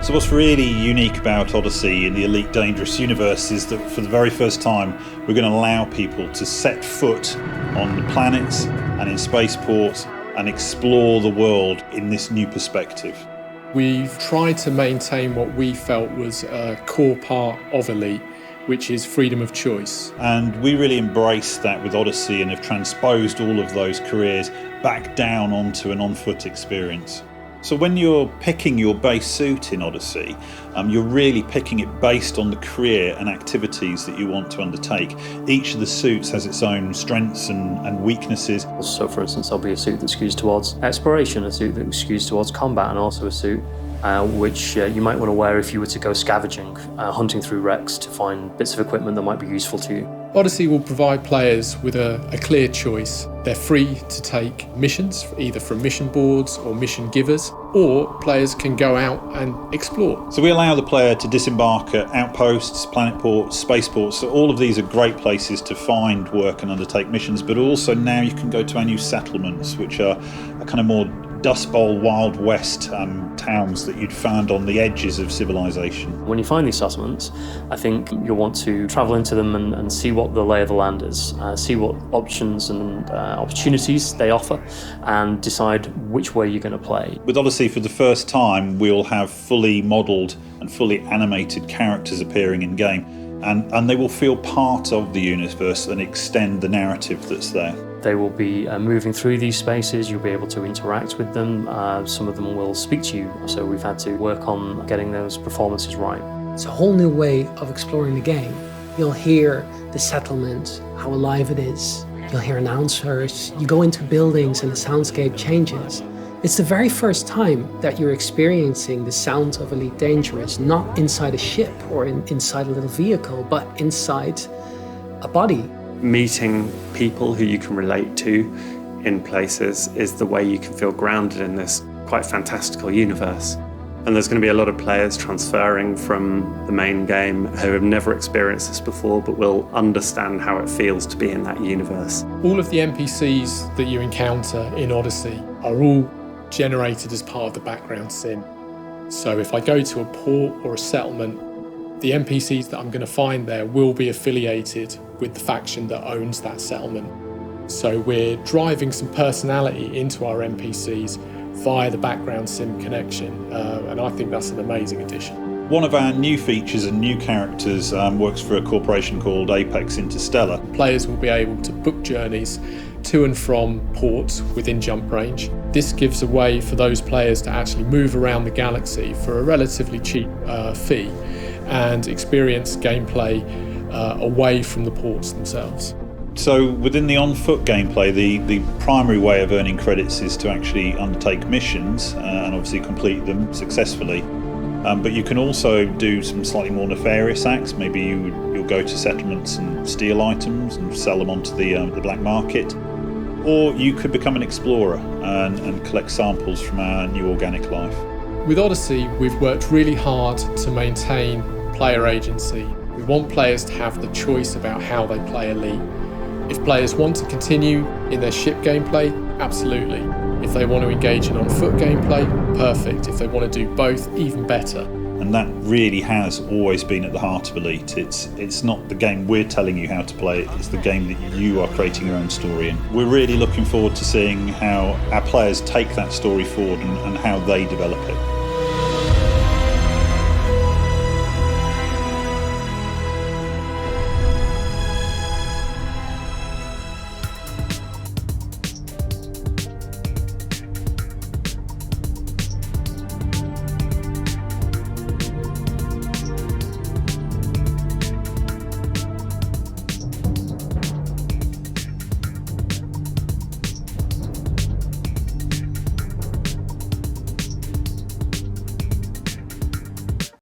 So what's really unique about Odyssey in the Elite Dangerous universe is that for the very first time we're going to allow people to set foot on the planets and in spaceports and explore the world in this new perspective. We've tried to maintain what we felt was a core part of Elite, which is freedom of choice. And we really embraced that with Odyssey and have transposed all of those careers back down onto an on-foot experience. So when you're picking your base suit in Odyssey, you're really picking it based on the career and activities that you want to undertake. Each of the suits has its own strengths and weaknesses. So for instance, there'll be a suit that skews towards exploration, a suit that skews towards combat, and also a suit which you might want to wear if you were to go scavenging, hunting through wrecks to find bits of equipment that might be useful to you. Odyssey will provide players with a clear choice. They're free to take missions, either from mission boards or mission givers, or players can go out and explore. So we allow the player to disembark at outposts, planet ports, spaceports. So all of these are great places to find work and undertake missions, but also now you can go to our new settlements, which are a kind of more Dust Bowl, Wild West towns that you'd find on the edges of civilization. When you find these settlements, I think you'll want to travel into them and see what the lay of the land is, see what options and opportunities they offer, and decide which way you're going to play. With Odyssey, for the first time, we'll have fully modelled and fully animated characters appearing in game, and they will feel part of the universe and extend the narrative that's there. They will be moving through these spaces, you'll be able to interact with them, some of them will speak to you, so we've had to work on getting those performances right. It's a whole new way of exploring the game. You'll hear the settlement, how alive it is, you'll hear announcers, you go into buildings and the soundscape changes. It's the very first time that you're experiencing the sound of Elite Dangerous, not inside a ship or inside a little vehicle, but inside a body. Meeting people who you can relate to in places is the way you can feel grounded in this quite fantastical universe. And there's going to be a lot of players transferring from the main game who have never experienced this before but will understand how it feels to be in that universe. All of the NPCs that you encounter in Odyssey are all generated as part of the background sim. So if I go to a port or a settlement, the NPCs that I'm going to find there will be affiliated with the faction that owns that settlement. So we're driving some personality into our NPCs via the background sim connection, and I think that's an amazing addition. One of our new features and new characters works for a corporation called Apex Interstellar. Players will be able to book journeys to and from ports within jump range. This gives a way for those players to actually move around the galaxy for a relatively cheap fee and experience gameplay away from the ports themselves. So within the on-foot gameplay, the primary way of earning credits is to actually undertake missions and obviously complete them successfully. But you can also do some slightly more nefarious acts. Maybe you'll go to settlements and steal items and sell them onto the black market. Or you could become an explorer and collect samples from our new organic life. With Odyssey, we've worked really hard to maintain player agency. We want players to have the choice about how they play Elite. If players want to continue in their ship gameplay, absolutely. If they want to engage in on-foot gameplay, perfect. If they want to do both, even better. And that really has always been at the heart of Elite. It's not the game we're telling you how to play, it's the game that you are creating your own story in. We're really looking forward to seeing how our players take that story forward and how they develop it.